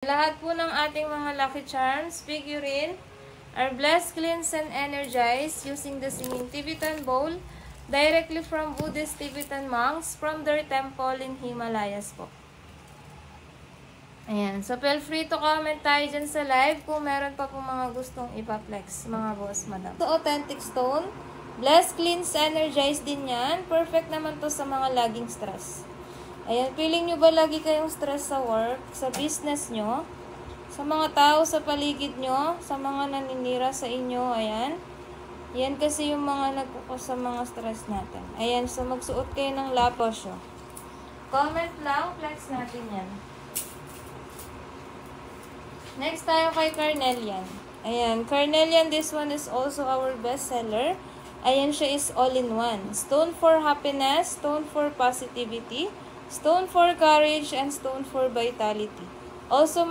Lahat po ng ating mga Lucky Charms figurine are blessed, cleansed, and energized using the singing Tibetan bowl directly from Buddhist Tibetan monks from their temple in Himalayas po. Ayan. So, feel free to comment tayo dyan sa live kung meron pa po mga gustong ipaplex, mga boss, madam. So, authentic stone. Blessed, cleansed, energized din yan. Perfect naman to sa mga laging stress. Ayan. Feeling nyo ba lagi kayong stress sa work, sa business nyo, sa mga tao sa paligid nyo, sa mga naninira sa inyo? Ayan. Yan kasi yung mga nagpupos sa mga stress natin. Ayan. So, magsuot kayo ng lapos. Comment lang. Flex natin yan. Next tayo kay Carnelian. Ayan, Carnelian, this one is also our best seller. Ayan, siya is all-in-one. Stone for happiness, stone for positivity, stone for courage, and stone for vitality. Also,